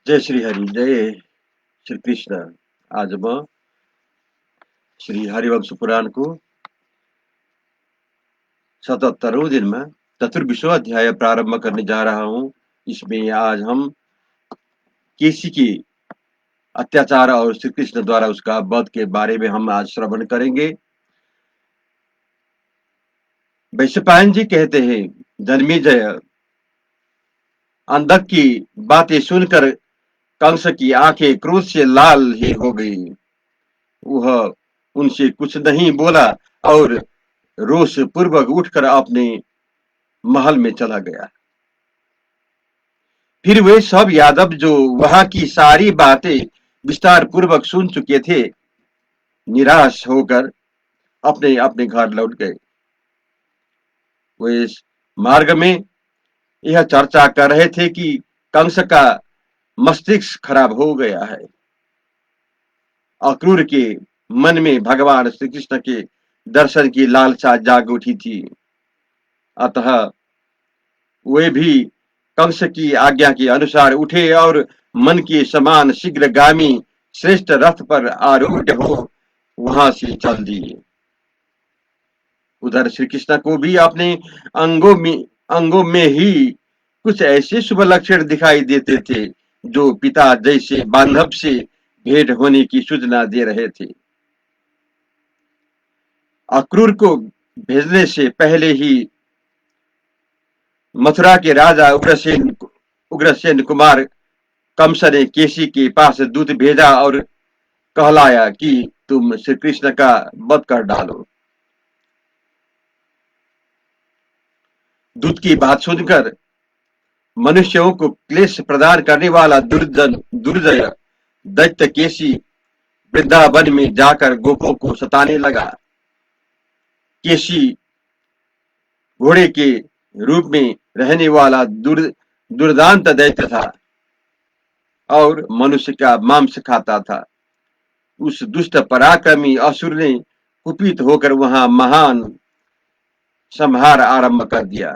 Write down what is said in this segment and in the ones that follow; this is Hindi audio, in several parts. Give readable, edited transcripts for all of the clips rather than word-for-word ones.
जय श्री हरि, जय श्री कृष्ण। आज मैं श्री हरिवंश पुराण को 77वें दिन में चतुर्विशवा अध्याय प्रारंभ करने जा रहा हूँ। इसमें आज हम केसी की अत्याचार और श्री कृष्ण द्वारा उसका वध के बारे में हम आज श्रवण करेंगे। वैशंपायन जी कहते हैं, जन्मेजय, अंधक की बातें सुनकर कंस की आंखें क्रोध से लाल ही हो गई। वह उनसे कुछ नहीं बोला और रोष पूर्वक उठकर अपने महल में चला गया। फिर वे सब यादव जो वहां की सारी बातें विस्तार पूर्वक सुन चुके थे, निराश होकर अपने अपने घर लौट गए। वे इस मार्ग में यह चर्चा कर रहे थे कि कंस का मस्तिष्क खराब हो गया है। अक्रूर के मन में भगवान श्री कृष्ण के दर्शन की लालसा जाग उठी थी। अतः वे भी कंस की आज्ञा के अनुसार उठे और मन के समान शीघ्रगामी श्रेष्ठ रथ पर आरूढ़ हो वहां से चल दिए। उधर श्री कृष्ण को भी अपने अंगों में ही कुछ ऐसे शुभ लक्षण दिखाई देते थे जो पिता जैसे बांधव से भेंट होने की सूचना दे रहे थे। अक्रूर को भेजने से पहले ही मथुरा के राजा उग्रसेन कुमार कंस ने केसी के पास दूत भेजा और कहलाया कि तुम श्री कृष्ण का वध कर डालो। दूत की बात सुनकर मनुष्यों को क्लेश प्रदान करने वाला दुर्जय दैत्य केसी वृंदावन में जाकर गोपों को सताने लगा। केसी घोड़े के रूप में रहने वाला दुर्दांत दैत्य था और मनुष्य का मांस खाता था। उस दुष्ट पराक्रमी असुर ने कुपित होकर वहां महान संहार आरंभ कर दिया।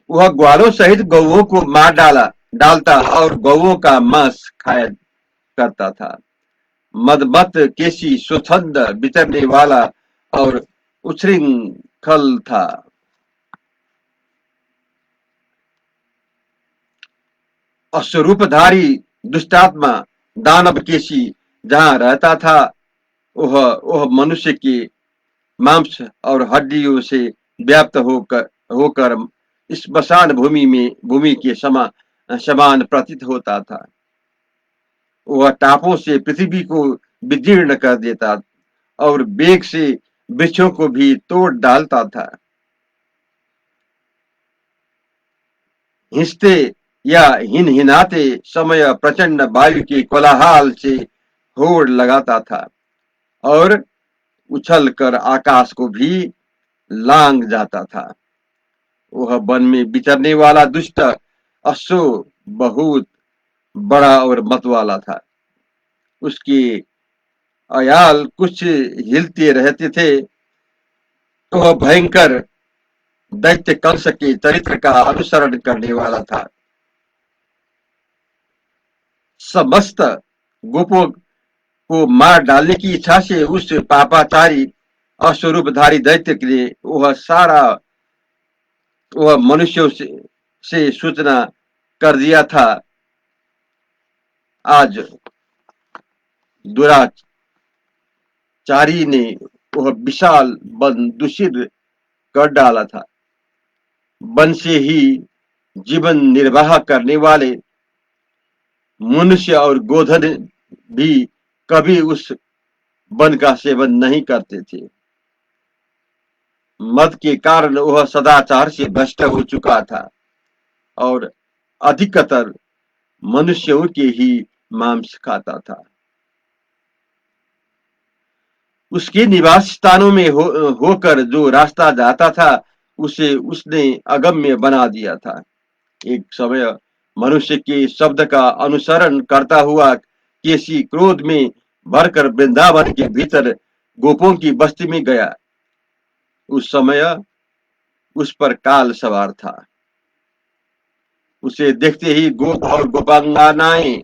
वह ग्वालों सहित गौओं को मार डालता और गौओं का मांस खाया करता था। मदमत केसी स्वच्छंद विचरने वाला और उच्छृंखल था। अश्वरूपधारी दुष्टात्मा दानव केसी जहां रहता था, वह मनुष्य के मांस और हड्डियों से व्याप्त होकर इस स्मशान भूमि के समान प्रतीत होता था। वह टापों से पृथ्वी को विदीर्ण कर देता और वेग से वृक्षों को भी तोड़ डालता था। हिंसते या हिनहिनाते समय प्रचंड वायु के कोलाहल से होड़ लगाता था और उछल कर आकाश को भी लांग जाता था। वह वन में विचरने वाला दुष्ट अश्व बहुत बड़ा और मत वाला था। उसके अयाल कुछ हिलते रहते थे। वह भयंकर दैत्य कंस के चरित्र का अनुसरण करने वाला था। समस्त गोपों को मार डालने की इच्छा से उस पापाचारी अश्वरूपधारी दैत्य ने वह मनुष्यों से सूचना कर दिया था आज दुराचारी ने वह विशाल वन दूषित कर डाला था। वन से ही जीवन निर्वाह करने वाले मनुष्य और गोधन भी कभी उस वन का सेवन नहीं करते थे। मद के कारण वह सदाचार से भ्रष्ट हो चुका था और अधिकतर मनुष्यों के ही मांस खाता था। उसके निवास स्थानों में होकर जो रास्ता जाता था उसे उसने अगम्य बना दिया था। एक समय मनुष्य के शब्द का अनुसरण करता हुआ केसी क्रोध में भरकर वृंदावन के भीतर गोपों की बस्ती में गया। उस समय उस पर काल सवार था। उसे देखते ही गोप और गोपांगनाएं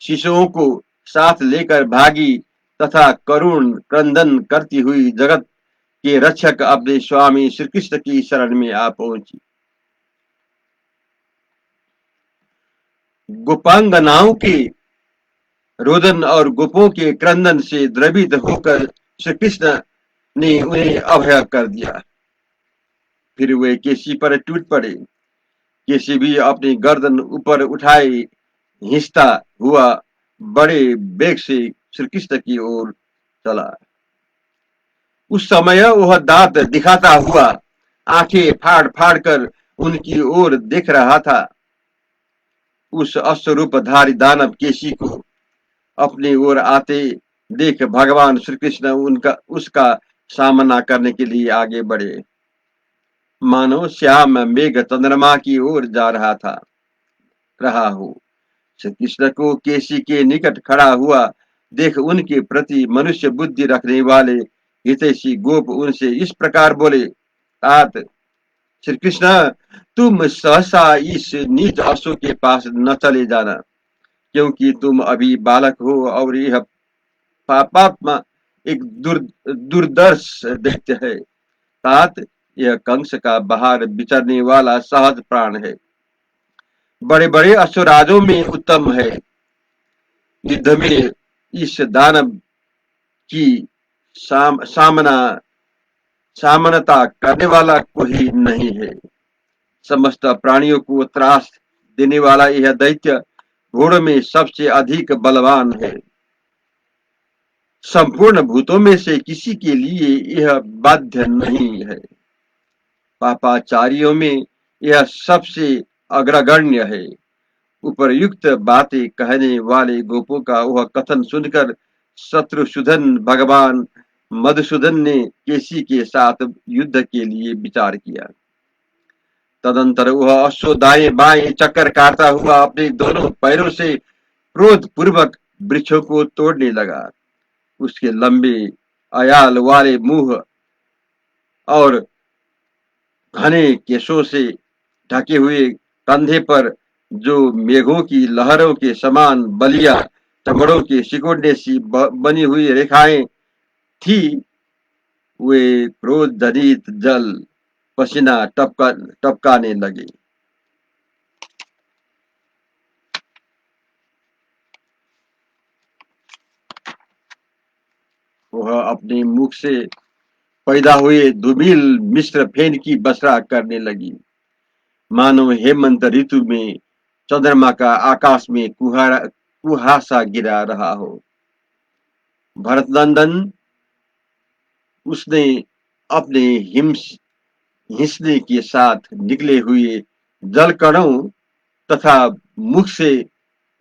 शिशुओं को साथ लेकर भागी तथा करुण क्रंदन करती हुई जगत के रक्षक अपने स्वामी श्री कृष्ण की शरण में आ पहुंची। गोपांगनाओं के रोदन और गोपों के क्रंदन से द्रवित होकर श्री कृष्ण ने उन्हें अभय कर दिया। फिर वे केसी पर टूट पड़े। केसी भी अपनी गर्दन ऊपर उठाए हिंसता हुआ बड़े वेग से श्री कृष्ण की ओर चला। उस समय वह दांत दिखाता हुआ आंखें फाड़ फाड़ कर उनकी ओर देख रहा था। उस अश्वरूपधारी दानव केसी को अपनी ओर आते देख भगवान श्री कृष्ण उसका सामना करने के लिए आगे बढ़े। मानो श्याम मेघ चंद्रमा की ओर जा रहा हो। श्री कृष्ण को केसी के निकट खड़ा हुआ देख उनके प्रति मनुष्य बुद्धि रखने वाले हितैषी गोप उनसे इस प्रकार बोले, तात श्री कृष्ण, तुम सहसा इस नीच अश्व के पास न चले जाना, क्योंकि तुम अभी बालक हो और यह पापात्मा एक दुर्दर्श दैत्य है। तात यह कंस का बाहर विचरने वाला सहज प्राण है। बड़े बड़े अश्वराजों में उत्तम है। युद्ध में इस दानव की सामनता करने वाला कोई नहीं है। समस्त प्राणियों को त्रास देने वाला यह दैत्य घोड़ों में सबसे अधिक बलवान है। संपूर्ण भूतों में से किसी के लिए यह बाध्य नहीं है। पापाचारियों में यह सबसे अग्रगण्य है। उपर्युक्त बातें कहने वाले गोपों का वह कथन सुनकर शत्रुसूदन भगवान मधुसूदन ने केसी के साथ युद्ध के लिए विचार किया। तदंतर वह अश्व दाएं बाएं चक्कर काटता हुआ अपने दोनों पैरों से क्रोध पूर्वक वृक्षों को तोड़ने लगा। उसके लंबे अयाल वाले मुंह और घने केशों से ढके हुए कंधे पर जो मेघों की लहरों के समान बलिया चमड़ों के सिकुड़ने सी बनी हुई रेखाएं थी, वे क्रोध जनित जल पसीना टपकाने लगे। वह अपने मुख से पैदा हुए दुबिल मिश्र फेन की बसरा करने लगी, मानो हेमंत ऋतु में चंद्रमा का आकाश में कुहासा गिरा रहा हो। भरतनंदन, उसने अपने हिंसने के साथ निकले हुए जल कणों तथा मुख से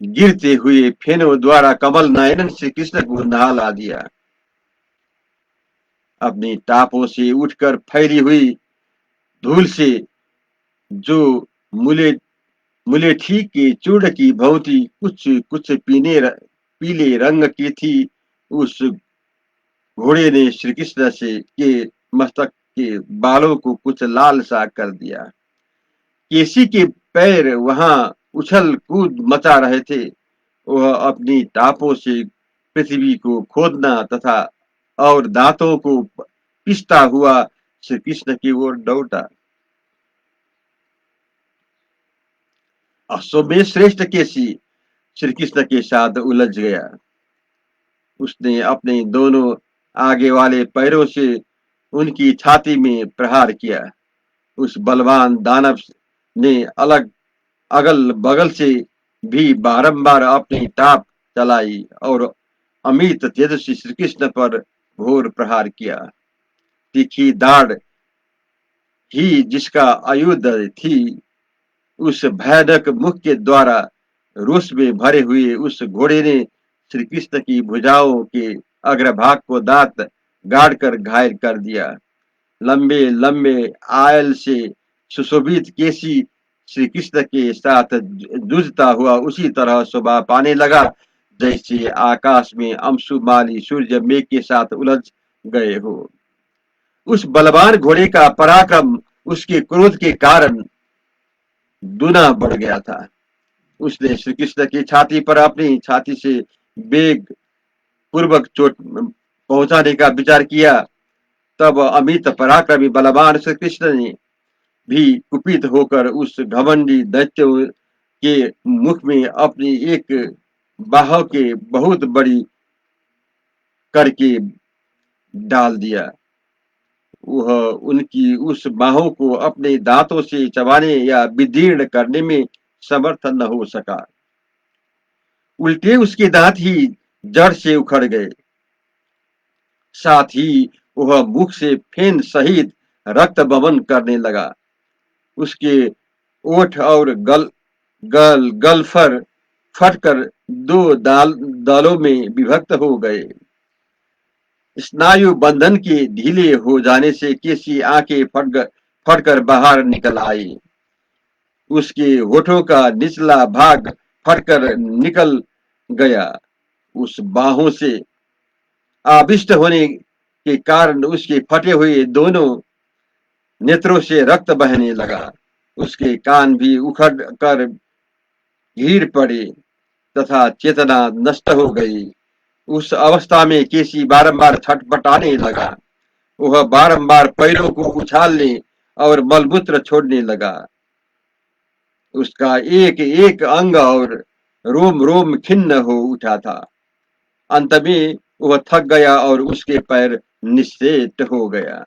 गिरते हुए फेनों द्वारा कमल नयन श्री कृष्ण को नहला दिया। अपनी टापों से उठकर फैली हुई धूल से जो मुलेठी के चूर्ण की भांति कुछ कुछ पीले रंग की थी, उस घोड़े ने श्री कृष्ण के मस्तक के बालों को कुछ लाल सा कर दिया। केसी के पैर वहां उछल कूद मचा रहे थे। वह अपनी टापों से पृथ्वी को खोदना तथा और दांतों को पिसता हुआ श्री कृष्ण की ओर दौड़ा। अश्व में श्रेष्ठ केसी श्री कृष्ण के साथ उलझ गया। उसने अपने दोनों आगे वाले पैरों से उनकी छाती में प्रहार किया। उस बलवान दानव ने अलग अगल बगल से भी बारंबार अपनी टाप चलाई और अमित तेजस्वी श्री कृष्ण पर घोर प्रहार किया। तीखी दाढ़ ही जिसका आयुध थी, उस भयानक मुख के द्वारा रोष में भरे हुए उस घोड़े ने श्री कृष्ण की भुजाओं के अग्रभाग को दांत गाड़कर घायल कर दिया। लंबे लंबे आयल से सुशोभित केसी श्री कृष्ण के साथ जूझता हुआ उसी तरह शोभा पाने लगा जैसे आकाश में अंशुमाली सूर्य मेघ के साथ उलझ गए हो। उस बलवान घोड़े का पराक्रम उसके क्रोध के कारण दुना बढ़ गया था। उसने श्री कृष्ण की छाती पर अपनी छाती से वेग पूर्वक चोट पहुंचाने का विचार किया। तब अमित पराक्रमी बलवान श्री कृष्ण ने भी कुपित होकर उस घमंडी दैत्य के मुख में अपनी एक बाह के बहुत बड़ी करके डाल दिया। वह उनकी उस बाहों को अपने दांतों से चबाने या विदीर्ण करने में समर्थ न हो सका। उल्टे उसके दांत ही जड़ से उखड़ गए। साथ ही वह मुख से फेन सहित रक्त बमन करने लगा। उसके ओठ और गलफर फटकर दो दालों में विभक्त हो गए। स्नायु बंधन के ढीले हो जाने से केसी आंखें फटकर बाहर निकल आई। उसके होठों का निचला भाग फटकर निकल गया। उस बाहों से आविष्ट होने के कारण उसके फटे हुए दोनों नेत्रों से रक्त बहने लगा। उसके कान भी उखड़ कर गिर पड़े तथा चेतना नष्ट हो गई। उस अवस्था में केसी बारंबार छटपटाने लगा। वह बारंबार पैरों को उछालने और मलमूत्र छोड़ने लगा। उसका एक एक अंग और रोम रोम खिन्न हो उठा था। अंत में वह थक गया और उसके पैर निश्चेत हो गया।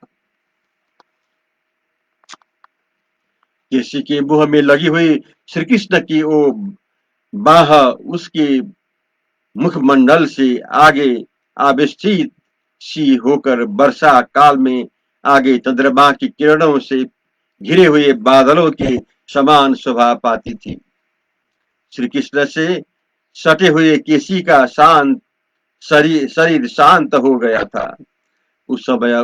केसी के मुंह में लगी हुई श्री कृष्ण की वो बाह उसके मुखमंडल से आगे आविष्ठित सी होकर वर्षा काल में आगे चंद्रमा की किरणों से घिरे हुए बादलों के समान शोभा पाती थी। श्री कृष्ण से सटे हुए केसी का शांत शरीर शांत हो गया था। उस समय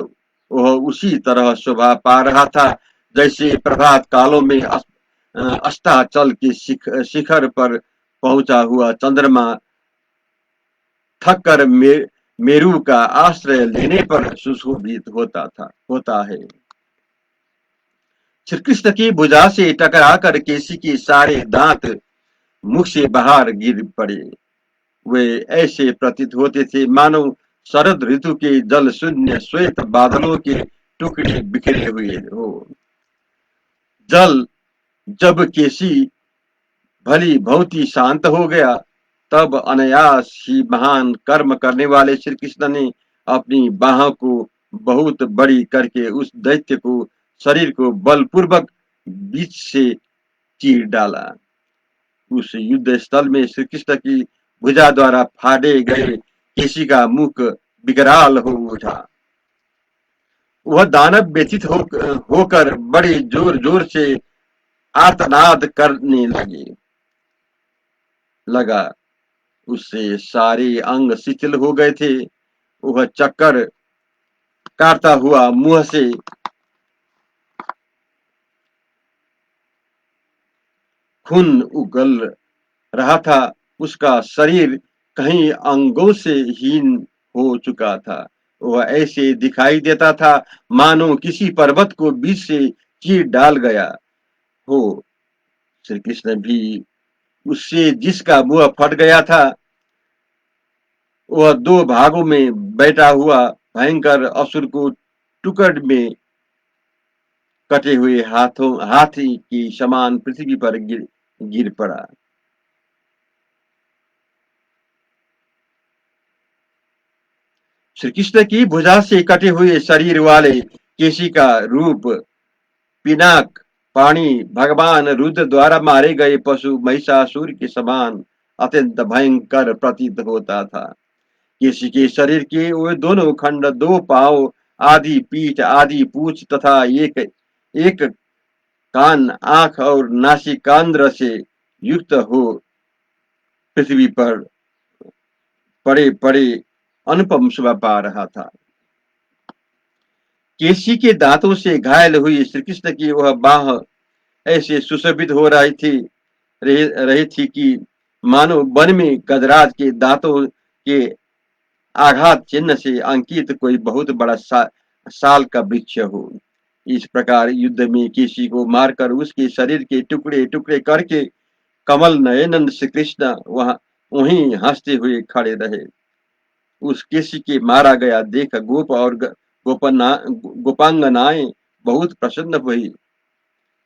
वह उसी तरह शोभा पा रहा था जैसे प्रभात कालों में अस्ताचल के शिखर पर पहुंचा हुआ चंद्रमा थक कर मेरू का आश्रय लेने पर सुशोभित होता है। श्री कृष्ण की भुजा से टकराकर केसी के सारे दांत मुख से बाहर गिर पड़े। वे ऐसे प्रतीत होते थे मानो शरद ऋतु के जल शून्य श्वेत बादलों के टुकड़े बिखरे हुए हो। जल जब केसी भली भांति शांत हो गया, तब अनायास ही महान कर्म करने वाले श्री कृष्ण ने अपनी बाहों को बहुत बड़ी करके उस दैत्य को शरीर को बलपूर्वक बीच से चीर डाला। उस युद्ध स्थल में श्री कृष्ण की भुजा द्वारा फाड़े गए केसी का मुख विकराल हो उठा। वह दानव व्यथित होकर बड़े जोर जोर से आर्तनाद करने लगा। उससे सारे अंग शिथिल हो गए थे। वह चक्कर काटता हुआ मुंह से खून उगल रहा था। उसका शरीर कहीं अंगों से हीन हो चुका था। वह ऐसे दिखाई देता था मानो किसी पर्वत को बीच से चीर डाल गया हो। श्री कृष्ण भी उससे जिसका मुंह फट गया था, वह दो भागों में बैठा हुआ भयंकर असुर को टुकड़ में कटे हुए हाथी की समान पृथ्वी पर गिर पड़ा। श्री कृष्ण की भुजा से कटे हुए शरीर वाले केसी का रूप पिनाक पाणी भगवान रुद्र द्वारा मारे गए पशु महिषासुर के समान अत्यंत भयंकर प्रतीत होता था। केसी के शरीर के वे दोनों खंड, दो पांव आदि, पीठ आदि, पूछ तथा एक एक कान, आंख और नासिकांद्र से युक्त हो पृथ्वी पर पड़े पड़े अनुपम शोभा पा रहा था। केसी के दांतों से घायल हुई श्री कृष्ण की वह बाह ऐसे सुशोभित हो रही थी कि मानो वन में गजराज के दांतों के आघात चिन्ह से अंकित कोई बहुत बड़ा साल का वृक्ष हो। इस प्रकार युद्ध में केसी को मारकर उसके शरीर के टुकड़े टुकड़े करके कमल नयनंद श्री कृष्ण वहीं हंसते हुए खड़े रहे। उस केसी के मारा गया देख गोप और गोपांगनाएं बहुत प्रसन्न हुई।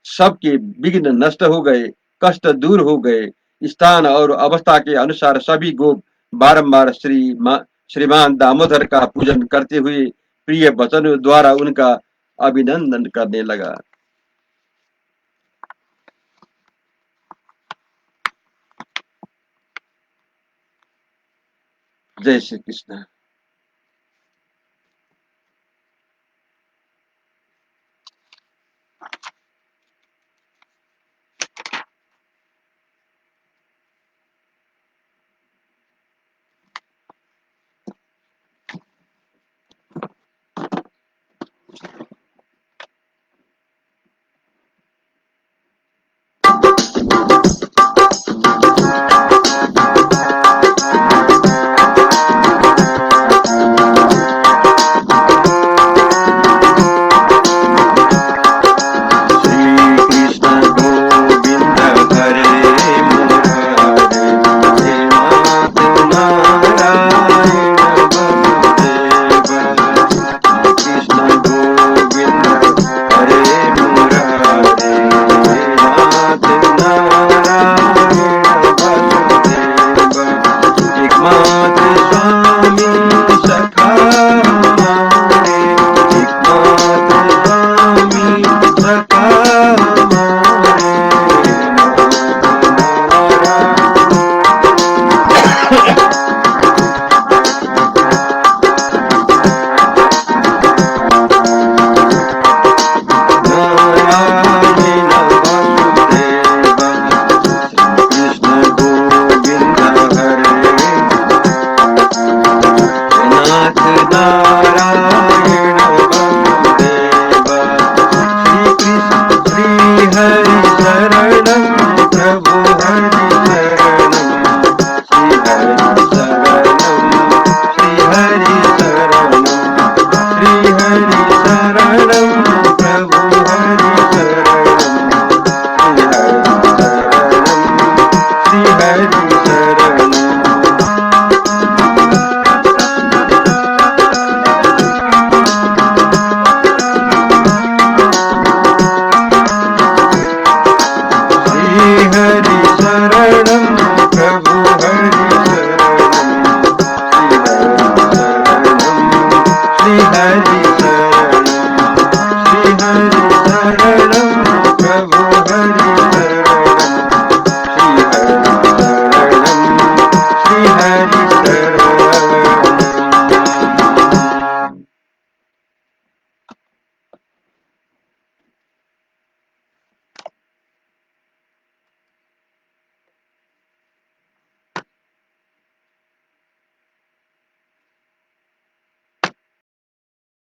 सबके विघ्न नष्ट हो गए, कष्ट दूर हो गए। स्थान और अवस्था के अनुसार सभी गोप बारंबार श्रीमान दामोदर का पूजन करते हुए प्रिय वचन द्वारा उनका अभिनंदन करने लगा। जय श्री कृष्ण।